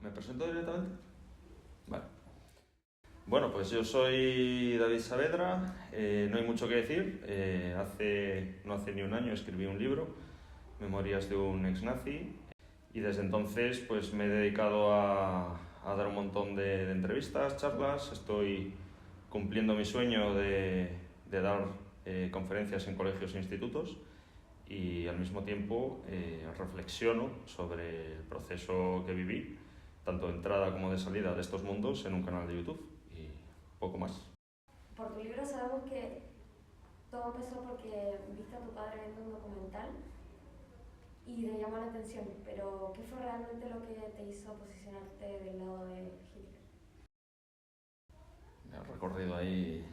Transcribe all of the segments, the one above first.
¿Me presento directamente? Vale. Bueno, pues yo soy David Saavedra, no hay mucho que decir. No hace ni un año escribí un libro, Memorias de un ex-nazi, y desde entonces pues me he dedicado a dar un montón de entrevistas, charlas. Estoy cumpliendo mi sueño de dar conferencias en colegios e institutos, y al mismo tiempo reflexiono sobre el proceso que viví, tanto de entrada como de salida de estos mundos, en un canal de YouTube y poco más. Por tu libro sabemos que todo empezó porque viste a tu padre viendo un documental y te llamó la atención, pero ¿qué fue realmente lo que te hizo posicionarte del lado de Hitler? Me ha recorrido ahí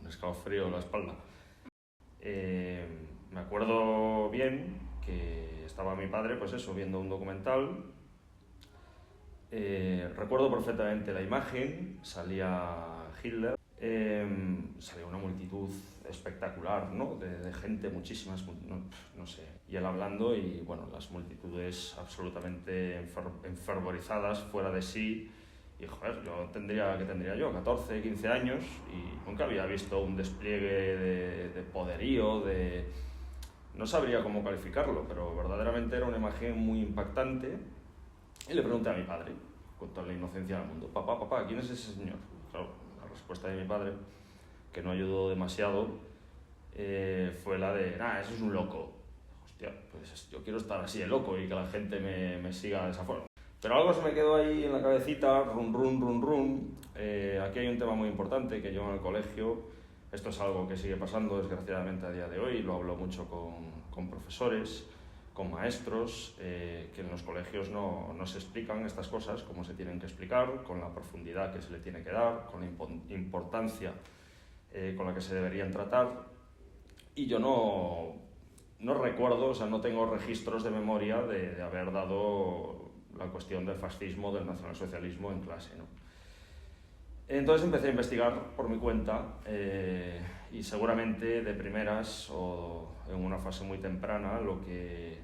un escalofrío en la espalda. Me acuerdo bien que estaba mi padre, pues eso, viendo un documental. Recuerdo perfectamente la imagen, salía Hitler, salía una multitud espectacular, ¿no? de gente, muchísimas, no sé, y él hablando, y bueno, las multitudes absolutamente enfervorizadas, fuera de sí. Y joder, tendría yo 14, 15 años, y nunca había visto un despliegue de poderío, no sabría cómo calificarlo, pero verdaderamente era una imagen muy impactante. Y le pregunté a mi padre, con toda la inocencia del mundo: papá, ¿quién es ese señor? Claro, la respuesta de mi padre, que no ayudó demasiado, fue la de: eso es un loco. Hostia, pues yo quiero estar así de loco y que la gente me siga de esa forma. Pero algo se me quedó ahí en la cabecita, run. Aquí hay un tema muy importante que yo en el colegio, esto es algo que sigue pasando desgraciadamente a día de hoy, lo hablo mucho con profesores, con maestros, que en los colegios no se explican estas cosas como se tienen que explicar, con la profundidad que se le tiene que dar, con la importancia con la que se deberían tratar. Y yo no recuerdo, o sea, no tengo registros de memoria de haber dado la cuestión del fascismo, del nacionalsocialismo en clase, ¿no? Entonces empecé a investigar por mi cuenta, y seguramente de primeras o en una fase muy temprana lo que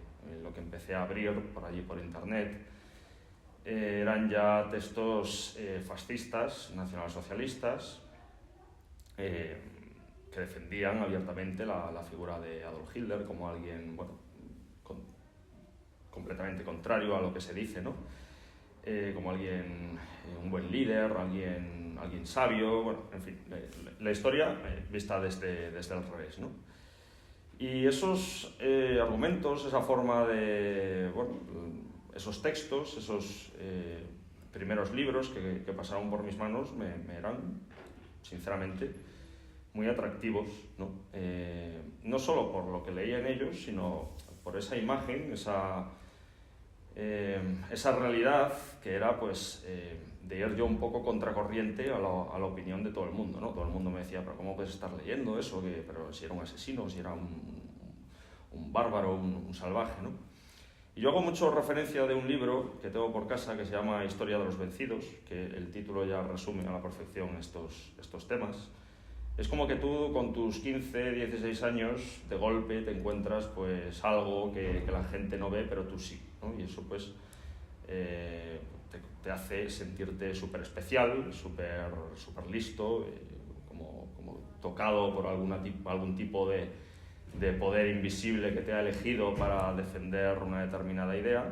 empecé a abrir por allí por internet eran ya textos fascistas, nacionalsocialistas, que defendían abiertamente la figura de Adolf Hitler como alguien, bueno, completamente contrario a lo que se dice, ¿no? Como alguien, un buen líder, alguien sabio, bueno, en fin, la historia vista desde el revés, ¿no? Y esos argumentos, esa forma de, bueno, esos textos, esos primeros libros que pasaron por mis manos me eran, sinceramente, muy atractivos, ¿no? No solo por lo que leía en ellos, sino por esa imagen, esa realidad que era, pues, de ir yo un poco contracorriente a la opinión de todo el mundo, ¿no? Todo el mundo me decía: pero ¿cómo puedes estar leyendo eso? Pero si era un asesino, si era un bárbaro, un salvaje, ¿no? Y yo hago mucho referencia de un libro que tengo por casa que se llama Historia de los vencidos, que el título ya resume a la perfección estos temas. Es como que tú con tus 15, 16 años de golpe te encuentras pues algo que la gente no ve, pero tú sí, ¿no? Y eso pues te hace sentirte súper especial, súper listo, como tocado por algún tipo de poder invisible que te ha elegido para defender una determinada idea.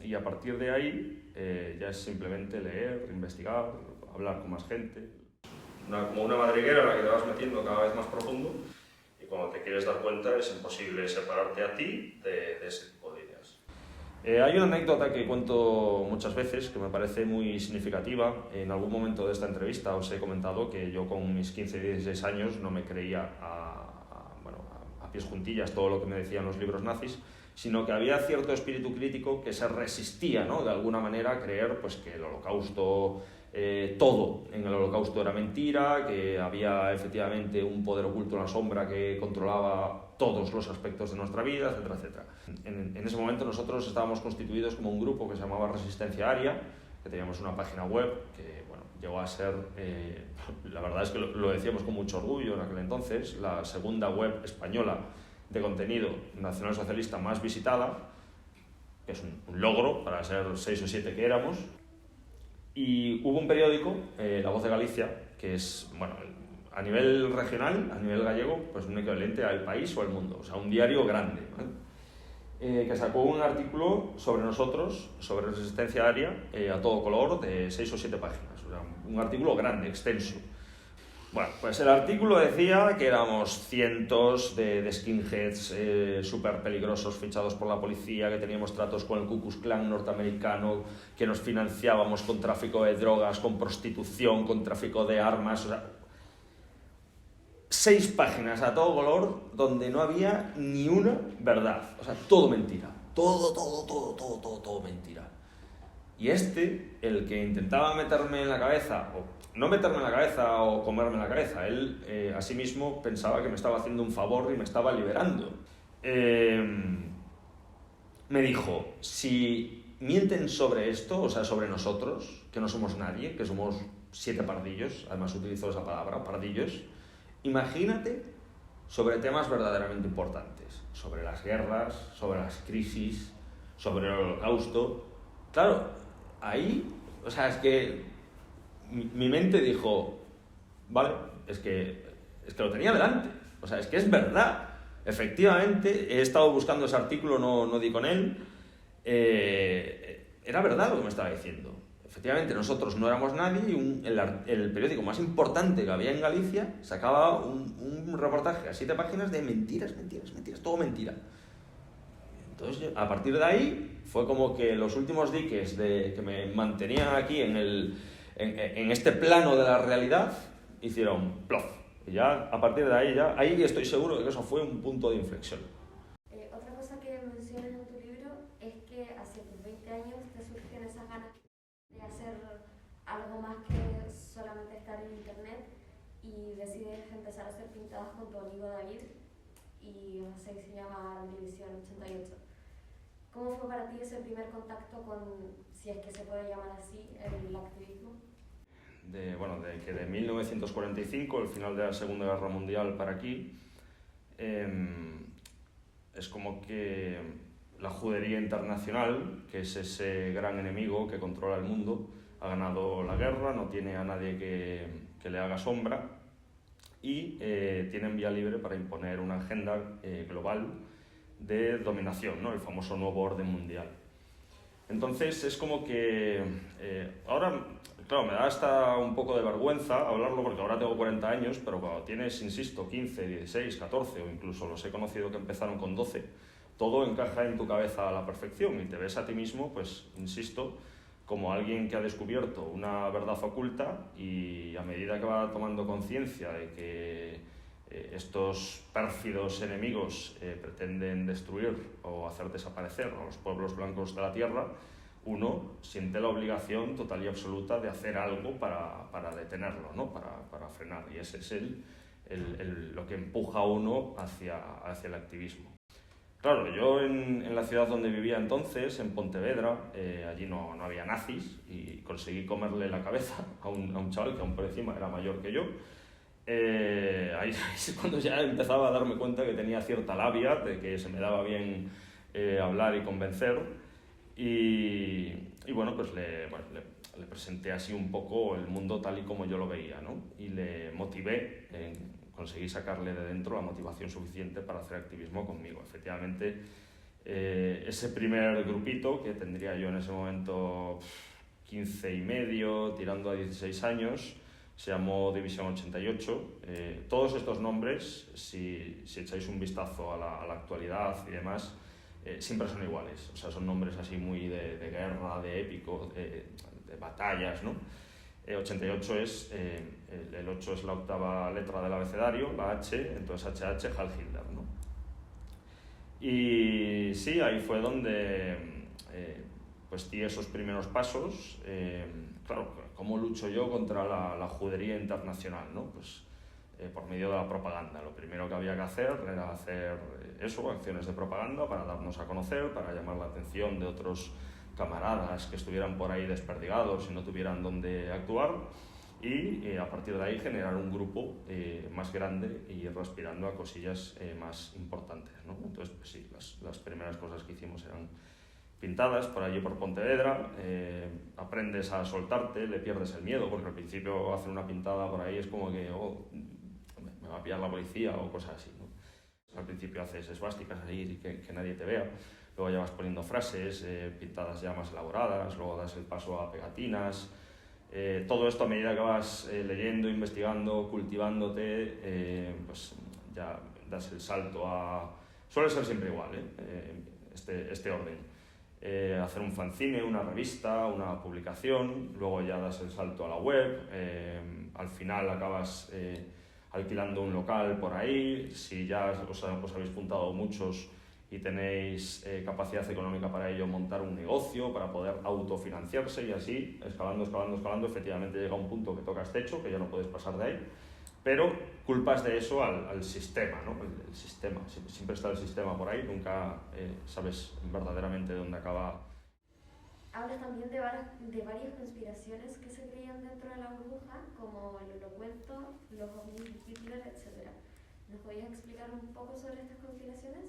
Y a partir de ahí ya es simplemente leer, investigar, hablar con más gente. Como una madriguera en la que te vas metiendo cada vez más profundo, y cuando te quieres dar cuenta es imposible separarte a ti de ese tipo de ideas. Hay una anécdota que cuento muchas veces que me parece muy significativa. En algún momento de esta entrevista os he comentado que yo con mis 15 y 16 años no me creía a pies juntillas todo lo que me decían los libros nazis, sino que había cierto espíritu crítico que se resistía, ¿no?, de alguna manera a creer pues, que el holocausto, todo en el holocausto era mentira, que había efectivamente un poder oculto en la sombra que controlaba todos los aspectos de nuestra vida, etcétera, etcétera. En ese momento nosotros estábamos constituidos como un grupo que se llamaba Resistencia Aria, que teníamos una página web que, bueno, llegó a ser, la verdad es que lo decíamos con mucho orgullo en aquel entonces, la segunda web española de contenido nacionalsocialista más visitada, que es un logro para ser 6 o 7 que éramos. Y hubo un periódico, La Voz de Galicia, que es, bueno, a nivel regional, a nivel gallego, pues un equivalente al País o El Mundo, o sea, un diario grande, ¿vale? Que sacó un artículo sobre nosotros, sobre resistencia aérea, a todo color, de 6 o 7 páginas, o sea, un artículo grande, extenso. Bueno, pues el artículo decía que éramos cientos de skinheads súper peligrosos fichados por la policía, que teníamos tratos con el Ku Klux Klan norteamericano, que nos financiábamos con tráfico de drogas, con prostitución, con tráfico de armas, o sea, 6 páginas a todo color donde no había ni una verdad, o sea, todo mentira, todo mentira. Y el que intentaba meterme en la cabeza, o no meterme en la cabeza o comerme en la cabeza, él a sí mismo pensaba que me estaba haciendo un favor y me estaba liberando. Me dijo, si mienten sobre esto, o sea, sobre nosotros, que no somos nadie, que somos 7 pardillos, además utilizó esa palabra, pardillos, imagínate sobre temas verdaderamente importantes, sobre las guerras, sobre las crisis, sobre el holocausto. Claro, ahí, o sea, es que mi mente dijo, vale, es que lo tenía delante, o sea, es que es verdad. Efectivamente, he estado buscando ese artículo, no di con él, era verdad lo que me estaba diciendo. Efectivamente, nosotros no éramos nadie y el periódico más importante que había en Galicia sacaba un reportaje a 7 páginas de mentiras, todo mentira. Entonces, a partir de ahí, fue como que los últimos diques que me mantenían aquí en este plano de la realidad hicieron plof. Y ya, a partir de ahí estoy seguro de que eso fue un punto de inflexión. Otra cosa que mencionas en tu libro es que hace tus 20 años te surgen esas ganas de hacer algo más que solamente estar en internet y decides empezar a hacer pintadas con tu amigo David y se llama División 88. ¿Cómo fue para ti ese primer contacto con, si es que se puede llamar así, el activismo? De 1945, el final de la Segunda Guerra Mundial para aquí, es como que la judería internacional, que es ese gran enemigo que controla el mundo, ha ganado la guerra, no tiene a nadie que le haga sombra y tienen vía libre para imponer una agenda global de dominación, ¿no? El famoso nuevo orden mundial. Entonces es como que ahora, claro, me da hasta un poco de vergüenza hablarlo porque ahora tengo 40 años, pero cuando tienes, insisto, 15, 16, 14 o incluso los he conocido que empezaron con 12, todo encaja en tu cabeza a la perfección y te ves a ti mismo, pues, insisto, como alguien que ha descubierto una verdad oculta y a medida que va tomando conciencia de que estos pérfidos enemigos pretenden destruir o hacer desaparecer a los pueblos blancos de la tierra, uno siente la obligación total y absoluta de hacer algo para detenerlo, ¿no? para frenar, y ese es lo que empuja a uno hacia el activismo. Claro, yo en la ciudad donde vivía entonces, en Pontevedra, allí no había nazis y conseguí comerle la cabeza a un chaval que aún por encima era mayor que yo. Ahí es cuando ya empezaba a darme cuenta que tenía cierta labia, de que se me daba bien hablar y convencer y bueno, pues le presenté así un poco el mundo tal y como yo lo veía, ¿no? Y le motivé, conseguí sacarle de dentro la motivación suficiente para hacer activismo conmigo. Efectivamente, ese primer grupito, que tendría yo en ese momento 15 y medio, tirando a 16 años, se llamó División 88. Todos estos nombres, si echáis un vistazo a la actualidad y demás, siempre son iguales. O sea, son nombres así muy de guerra, de épico, de batallas, ¿no? 88 es, el 8 es la octava letra del abecedario, la H, entonces HH, Heil Hitler, ¿no? Y sí, ahí fue donde pues di esos primeros pasos. Claro, ¿cómo lucho yo contra la judería internacional, ¿no? Pues por medio de la propaganda. Lo primero que había que hacer era hacer acciones de propaganda para darnos a conocer, para llamar la atención de otros camaradas que estuvieran por ahí desperdigados y no tuvieran dónde actuar, y a partir de ahí generar un grupo más grande y ir aspirando a cosillas más importantes, ¿no? Entonces, pues sí, las primeras cosas que hicimos eran pintadas por allí por Pontevedra, aprendes a soltarte, le pierdes el miedo, porque al principio hacer una pintada por ahí es como que me va a pillar la policía o cosas así, ¿no? Al principio haces esvásticas ahí que nadie te vea, luego ya vas poniendo frases, pintadas ya más elaboradas, luego das el paso a pegatinas. Todo esto a medida que vas leyendo, investigando, cultivándote, pues ya das el salto a... Suele ser siempre igual, este orden. Hacer un fanzine, una revista, una publicación, luego ya das el salto a la web, al final acabas alquilando un local por ahí. Si ya os habéis juntado muchos y tenéis capacidad económica para ello, montar un negocio para poder autofinanciarse, y así, escalando, efectivamente llega un punto que tocas techo, que ya no puedes pasar de ahí, pero culpas de eso al sistema, ¿no? El sistema, siempre está el sistema por ahí, nunca sabes verdaderamente dónde acaba. Hablas también de varias conspiraciones que se creían dentro de la burbuja, como el Holocuento, los ovnis de Hitler, etc. ¿Nos podías explicar un poco sobre estas conspiraciones?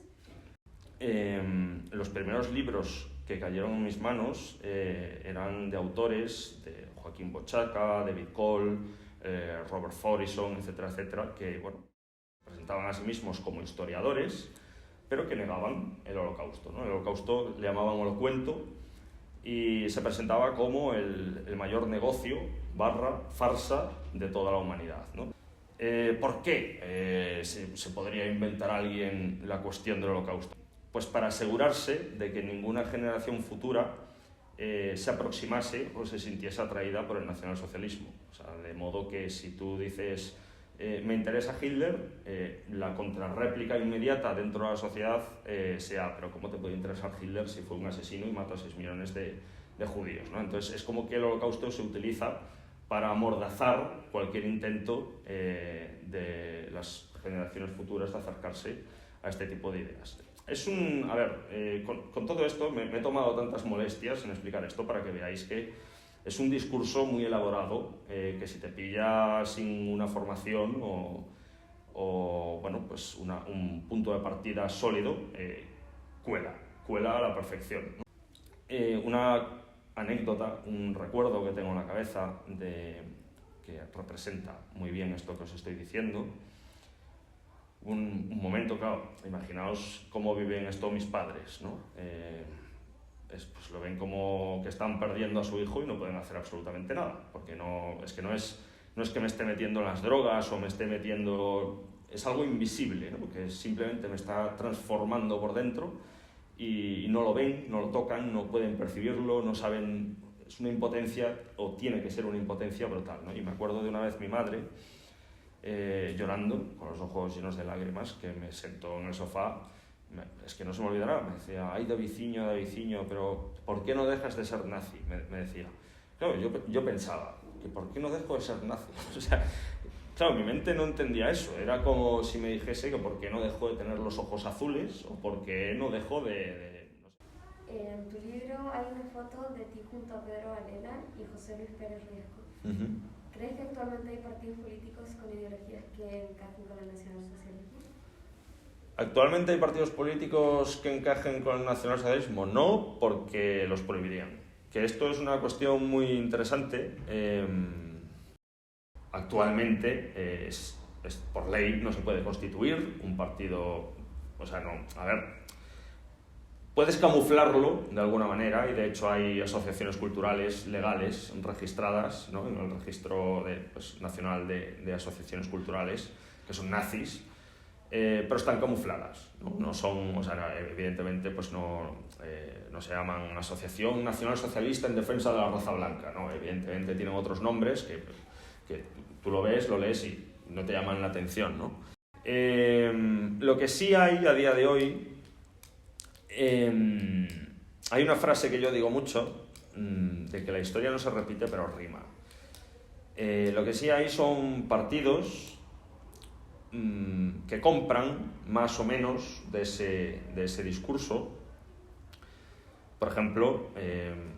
Los primeros libros que cayeron en mis manos eran de autores de Joaquín Bochaca, David Cole, Robert Forison, etcétera, etcétera, que bueno, presentaban a sí mismos como historiadores, pero que negaban el Holocausto, ¿no? El Holocausto le llamaban Holocuento y se presentaba como el mayor negocio / farsa de toda la humanidad, ¿no? ¿Por qué se podría inventar alguien la cuestión del Holocausto? Pues para asegurarse de que ninguna generación futura se aproximase o se sintiese atraída por el nacionalsocialismo. O sea, de modo que si tú dices me interesa Hitler, la contrarréplica inmediata dentro de la sociedad sea, pero ¿cómo te puede interesar Hitler si fue un asesino y mató a 6 millones de judíos, ¿no? Entonces es como que el Holocausto se utiliza para amordazar cualquier intento de las generaciones futuras de acercarse a este tipo de ideas. Con todo esto me he tomado tantas molestias en explicar esto para que veáis que es un discurso muy elaborado, que si te pilla sin una formación o bueno, pues un punto de partida sólido, cuela a la perfección, ¿no? Una anécdota, un recuerdo que tengo en la cabeza que representa muy bien esto que os estoy diciendo. Un momento, claro, imaginaos cómo viven esto mis padres, ¿no? Pues lo ven como que están perdiendo a su hijo y no pueden hacer absolutamente nada, porque no es que me esté metiendo en las drogas o me esté metiendo... Es algo invisible, ¿no? Que simplemente me está transformando por dentro y no lo ven, no lo tocan, no pueden percibirlo, no saben... Es una impotencia, o tiene que ser una impotencia brutal, ¿no? Y me acuerdo de una vez mi madre llorando, con los ojos llenos de lágrimas, que me sentó en el sofá. Es que no se me olvidará, me decía, ay Daviciño, pero ¿por qué no dejas de ser nazi? Me decía. Claro, yo pensaba, que ¿por qué no dejo de ser nazi? O sea, claro, mi mente no entendía eso, era como si me dijese que ¿por qué no dejo de tener los ojos azules? O ¿por qué no dejo de no sé. En tu libro hay una foto de ti junto a Pedro Varela y José Luis Pérez Riesco. ¿Crees que actualmente hay partidos políticos con ideologías que encajen con el nacionalsocialismo? Actualmente hay partidos políticos que encajen con el nacionalsocialismo, no, porque los prohibirían. Que esto es una cuestión muy interesante. Actualmente por ley no se puede constituir un partido, o sea, no, a ver, puedes camuflarlo de alguna manera y de hecho hay asociaciones culturales legales registradas, ¿no? En el registro nacional de asociaciones culturales que son nazis, pero están camufladas, ¿no? No son, o sea, evidentemente pues no se llaman Asociación Nacional Socialista en Defensa de la Raza Blanca, ¿no? Evidentemente tienen otros nombres que tú lo ves, lo lees y no te llaman la atención, ¿no? Lo que sí hay a día de hoy, hay una frase que yo digo mucho, de que la historia no se repite pero rima. Lo que sí hay son partidos que compran más o menos de ese discurso. Por ejemplo,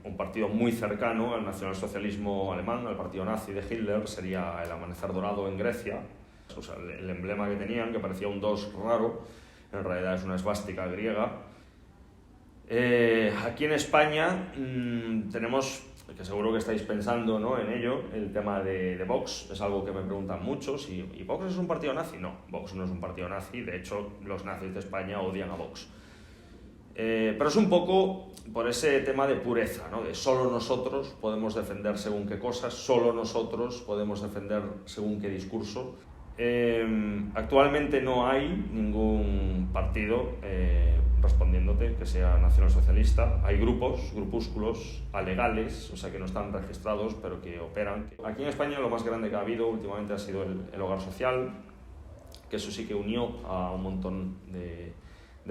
un partido muy cercano al nacionalsocialismo alemán, al partido nazi de Hitler, sería el Amanecer Dorado en Grecia. O sea, el emblema que tenían, que parecía un 2 raro, en realidad es una esvástica griega. Aquí en España tenemos, que seguro que estáis pensando, ¿no?, en ello, el tema de Vox. Es algo que me preguntan muchos. ¿Y Vox es un partido nazi? No, Vox no es un partido nazi. De hecho, los nazis de España odian a Vox. Pero es un poco por ese tema de pureza, ¿no?, de solo nosotros podemos defender según qué cosas, solo nosotros podemos defender según qué discurso. Actualmente no hay ningún partido respondiéndote que sea nacionalsocialista. Hay grupúsculos alegales, o sea, que no están registrados pero que operan. Aquí en España lo más grande que ha habido últimamente ha sido el Hogar Social, que eso sí que unió a un montón de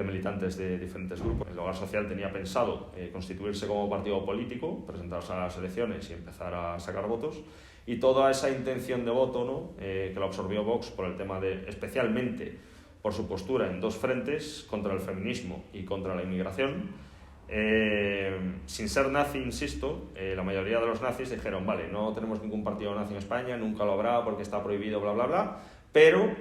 militantes de diferentes grupos. El Hogar Social tenía pensado constituirse como partido político, presentarse a las elecciones y empezar a sacar votos, y toda esa intención de voto, ¿no?, que lo absorbió Vox por el tema de, especialmente por su postura en dos frentes, contra el feminismo y contra la inmigración. Sin ser nazi, insisto, la mayoría de los nazis dijeron, vale, no tenemos ningún partido nazi en España, nunca lo habrá porque está prohibido, bla, bla, bla, pero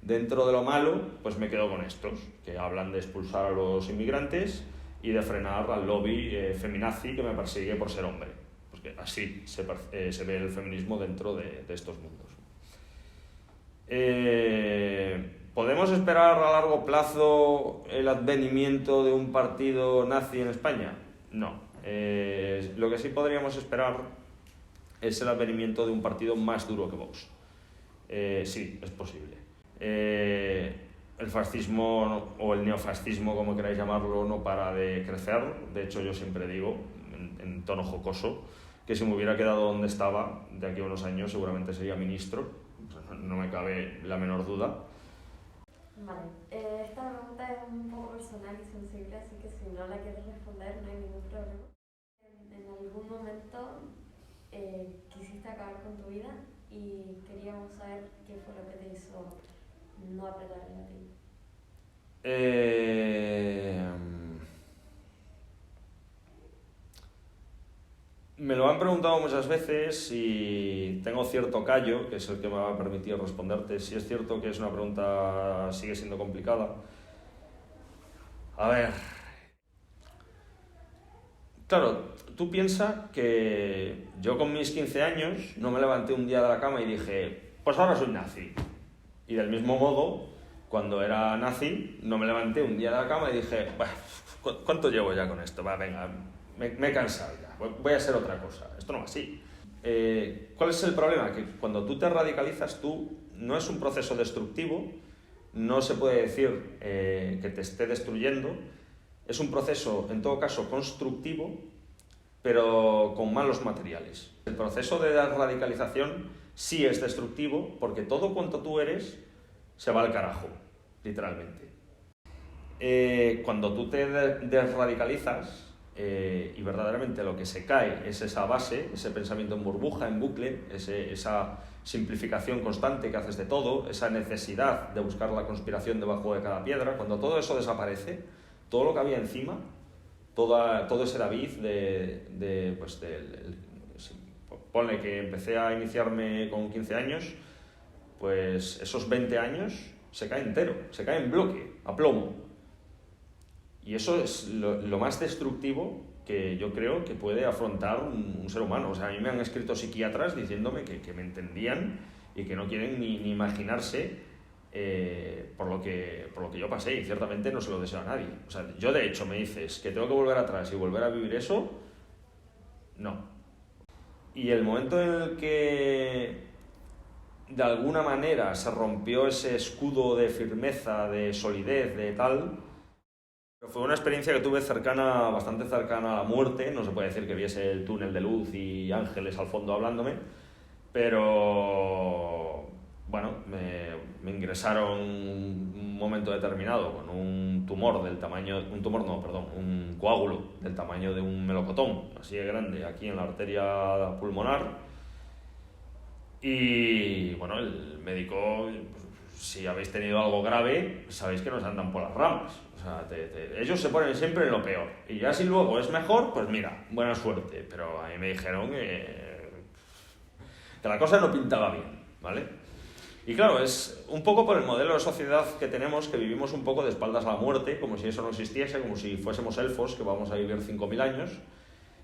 dentro de lo malo, pues me quedo con estos, que hablan de expulsar a los inmigrantes y de frenar al lobby feminazi que me persigue por ser hombre. Porque así se ve el feminismo dentro de estos mundos. ¿Podemos esperar a largo plazo el advenimiento de un partido nazi en España? No. Lo que sí podríamos esperar es el advenimiento de un partido más duro que Vox. Sí, es posible. El fascismo o el neofascismo, como queráis llamarlo, no para de crecer. De hecho, yo siempre digo, en tono jocoso, que si me hubiera quedado donde estaba de aquí a unos años seguramente sería ministro. No me cabe la menor duda. Vale, esta pregunta es un poco personal y sensible, así que si no la quieres responder no hay ningún problema. ¿En algún momento quisiste acabar con tu vida y queríamos saber qué fue lo que te hizo no apretar el gatillo? Me lo han preguntado muchas veces y tengo cierto callo, que es el que me va a permitir responderte. Si es cierto que es una pregunta, sigue siendo complicada. A ver, claro, tú piensas que yo con mis 15 años no me levanté un día de la cama y dije, pues ahora soy nazi. Y del mismo modo, cuando era nazi, no me levanté un día de la cama y dije, ¿cuánto llevo ya con esto? Va, venga, me he cansado ya, voy a hacer otra cosa. Esto no va así. ¿Cuál es el problema? Que cuando tú te radicalizas, no es un proceso destructivo, no se puede decir que te esté destruyendo, es un proceso, en todo caso, constructivo, pero con malos materiales. El proceso de radicalización sí es destructivo porque todo cuanto tú eres se va al carajo, literalmente. Cuando tú te desradicalizas y verdaderamente lo que se cae es esa base, ese pensamiento en burbuja, en bucle, esa simplificación constante que haces de todo, esa necesidad de buscar la conspiración debajo de cada piedra, cuando todo eso desaparece, todo lo que había encima, todo ese David ponle que empecé a iniciarme con 15 años, pues esos 20 años se cae entero, se cae en bloque, a plomo. Y eso es lo más destructivo que yo creo que puede afrontar un ser humano. O sea, a mí me han escrito psiquiatras diciéndome que me entendían y que no quieren ni imaginarse por lo que yo pasé, y ciertamente no se lo deseo a nadie. O sea, yo de hecho me dices que tengo que volver atrás y volver a vivir eso, no. Y el momento en el que de alguna manera se rompió ese escudo de firmeza, de solidez, de tal, fue una experiencia que tuve bastante cercana a la muerte. No se puede decir que viese el túnel de luz y ángeles al fondo hablándome, pero bueno, me ingresaron un momento determinado con un coágulo del tamaño de un melocotón, así de grande, aquí en la arteria pulmonar. Y bueno, el médico, pues, si habéis tenido algo grave, sabéis que nos andan por las ramas. O sea, ellos se ponen siempre en lo peor. Y ya si luego es mejor, pues mira, buena suerte. Pero a mí me dijeron que la cosa no pintaba bien, ¿vale? Y claro, es un poco por el modelo de sociedad que tenemos, que vivimos un poco de espaldas a la muerte, como si eso no existiese, como si fuésemos elfos, que vamos a vivir 5.000 años.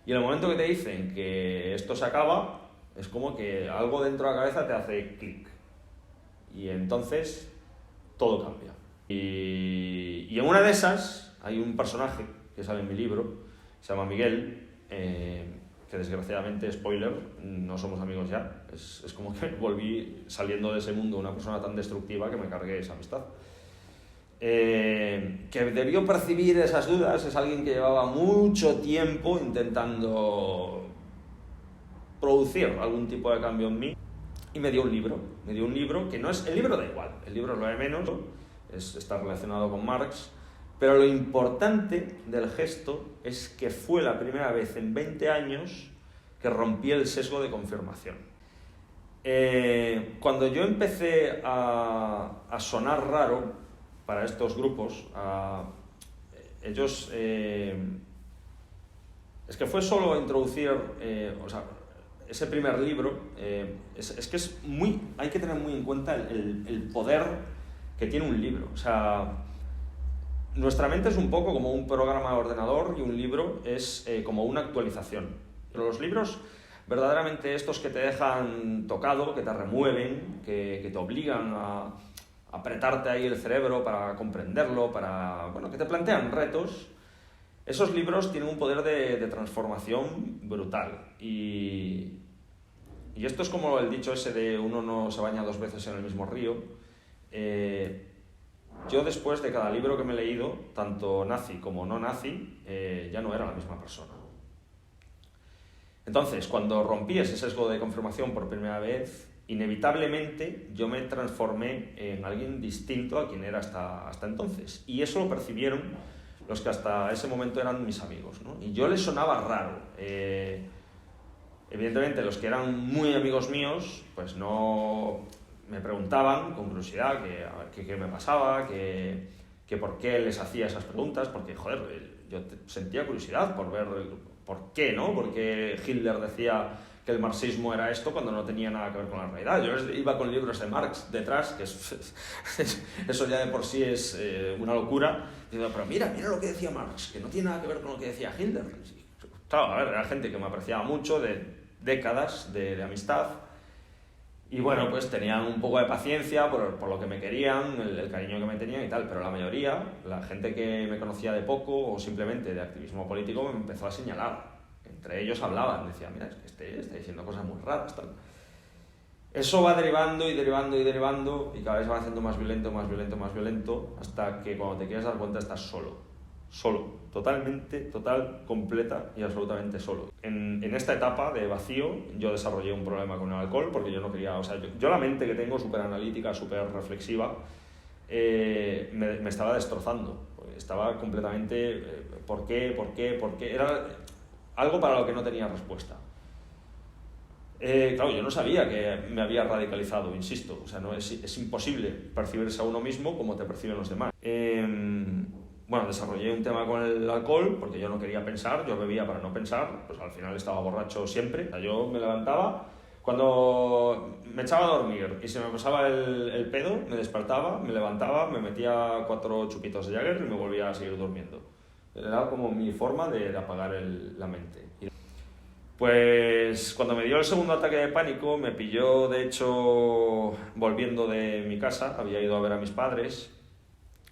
Y en el momento que te dicen que esto se acaba, es como que algo dentro de la cabeza te hace clic. Y entonces todo cambia. Y en una de esas hay un personaje que sale en mi libro, se llama Miguel, que desgraciadamente, spoiler, no somos amigos ya. Es como que volví saliendo de ese mundo una persona tan destructiva que me cargué esa amistad. Que debió percibir esas dudas, es alguien que llevaba mucho tiempo intentando producir algún tipo de cambio en mí, y me dio un libro que no es, el libro da igual, el libro lo de menos, está relacionado con Marx, pero lo importante del gesto es que fue la primera vez en 20 años que rompí el sesgo de confirmación. Cuando yo empecé a sonar raro para estos grupos, ellos... es que fue solo introducir... ese primer libro, es que es muy... Hay que tener muy en cuenta el poder que tiene un libro. O sea, nuestra mente es un poco como un programa de ordenador y un libro es como una actualización. Pero los libros, verdaderamente estos que te dejan tocado, que te remueven, que te obligan a apretarte ahí el cerebro para comprenderlo, que te plantean retos, esos libros tienen un poder de transformación brutal. Y esto es como el dicho ese de uno no se baña 2 veces en el mismo río. Yo después de cada libro que me he leído, tanto nazi como no nazi, ya no era la misma persona. Entonces, cuando rompí ese sesgo de confirmación por primera vez, inevitablemente yo me transformé en alguien distinto a quien era hasta entonces. Y eso lo percibieron los que hasta ese momento eran mis amigos, ¿no? Y yo les sonaba raro. Evidentemente, los que eran muy amigos míos, pues no me preguntaban con curiosidad qué me pasaba, que por qué les hacía esas preguntas, porque, joder, yo sentía curiosidad por ver por qué, ¿no? Porque Hitler decía que el marxismo era esto cuando no tenía nada que ver con la realidad. Yo iba con libros de Marx detrás, que eso ya de por sí es una locura. Digo, pero mira lo que decía Marx, que no tiene nada que ver con lo que decía Hitler. Claro, a ver, era gente que me apreciaba mucho, de décadas de amistad. Y bueno, pues tenían un poco de paciencia por lo que me querían, el cariño que me tenían y tal, pero la mayoría, la gente que me conocía de poco o simplemente de activismo político, me empezó a señalar. Entre ellos hablaban, decían, mira, es que este está diciendo cosas muy raras, tal. Eso va derivando y cada vez va haciendo más violento, hasta que cuando te quieres dar cuenta estás solo, totalmente, completa y absolutamente solo. En esta etapa de vacío yo desarrollé un problema con el alcohol porque yo no quería, yo la mente que tengo súper analítica, súper reflexiva, me estaba destrozando, estaba completamente, ¿por qué? Era algo para lo que no tenía respuesta. Claro, yo no sabía que me había radicalizado, insisto, no es imposible percibirse a uno mismo como te perciben los demás. Desarrollé un tema con el alcohol porque yo no quería pensar, yo bebía para no pensar, pues al final estaba borracho siempre. Yo me levantaba, cuando me echaba a dormir y se me pasaba el pedo, me despertaba, me levantaba, me metía 4 chupitos de Jäger y me volvía a seguir durmiendo. Era como mi forma de apagar la mente. Pues cuando me dio el segundo ataque de pánico, me pilló de hecho volviendo de mi casa, había ido a ver a mis padres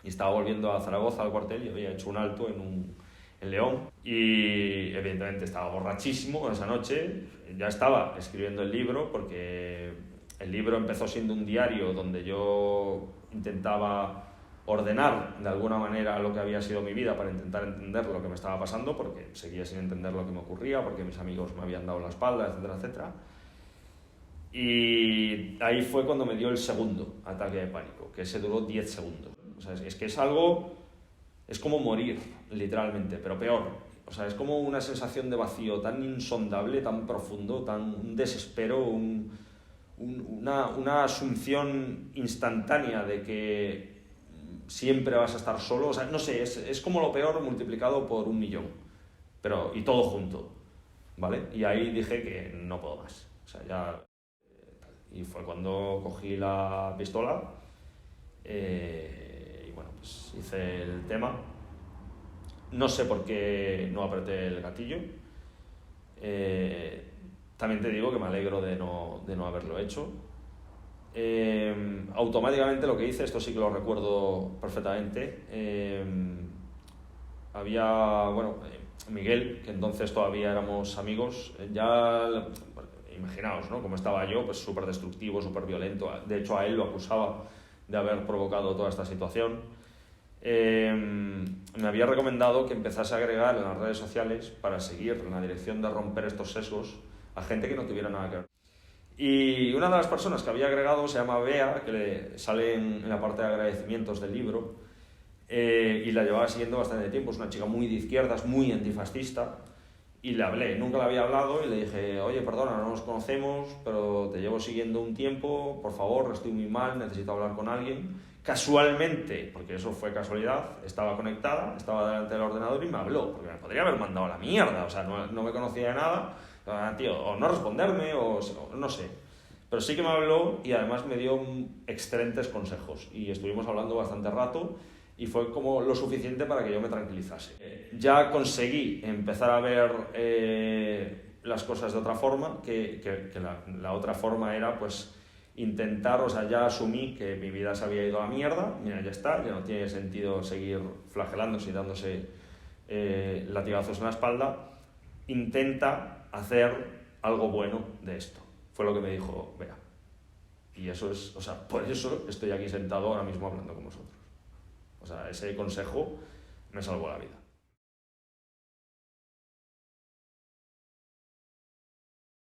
y estaba volviendo a Zaragoza al cuartel y había hecho un alto en León y evidentemente estaba borrachísimo esa noche. Ya estaba escribiendo el libro porque el libro empezó siendo un diario donde yo intentaba ordenar de alguna manera lo que había sido mi vida para intentar entender lo que me estaba pasando, porque seguía sin entender lo que me ocurría, porque mis amigos me habían dado la espalda, etcétera. Y ahí fue cuando me dio el segundo ataque de pánico, que ese duró 10 segundos. Es que es algo... es como morir, literalmente, pero peor. Es como una sensación de vacío tan insondable, tan profundo, un desespero, una asunción instantánea de que siempre vas a estar solo. No sé, es como lo peor multiplicado por 1.000.000, y todo junto, ¿vale? Y ahí dije que no puedo más. Y fue cuando cogí la pistola y bueno, pues hice el tema. No sé por qué no apreté el gatillo. También te digo que me alegro de no haberlo hecho. Automáticamente lo que hice, esto sí que lo recuerdo perfectamente, había, bueno, Miguel, que entonces todavía éramos amigos, ya, imaginaos, ¿no? Cómo estaba yo, pues súper destructivo, súper violento. De hecho, a él lo acusaba de haber provocado toda esta situación. Me había recomendado que empezase a agregar en las redes sociales para seguir en la dirección de romper estos sesgos a gente que no tuviera nada que ver. Y una de las personas que había agregado se llama Bea, que le sale en la parte de agradecimientos del libro, y la llevaba siguiendo bastante tiempo. Es una chica muy de izquierdas, muy antifascista, y le hablé. Nunca le había hablado y le dije: oye, perdona, no nos conocemos, pero te llevo siguiendo un tiempo, por favor, estoy muy mal, necesito hablar con alguien. Casualmente, porque eso fue casualidad, estaba conectada, estaba delante del ordenador y me habló, porque me podría haber mandado a la mierda, o sea, no me conocía de nada, tío, o no responderme, o no sé. Pero sí que me habló y además me dio excelentes consejos y estuvimos hablando bastante rato y fue como lo suficiente para que yo me tranquilizase. Ya conseguí empezar a ver las cosas de otra forma, que la otra forma era pues intentar, o sea, ya asumí que mi vida se había ido a la mierda, mira, ya está, ya no tiene sentido seguir flagelándose y dándose latigazos en la espalda, intenta hacer algo bueno de esto. Fue lo que me dijo Bea. Y eso es, o sea, por eso estoy aquí sentado ahora mismo hablando con vosotros. O sea, ese consejo me salvó la vida.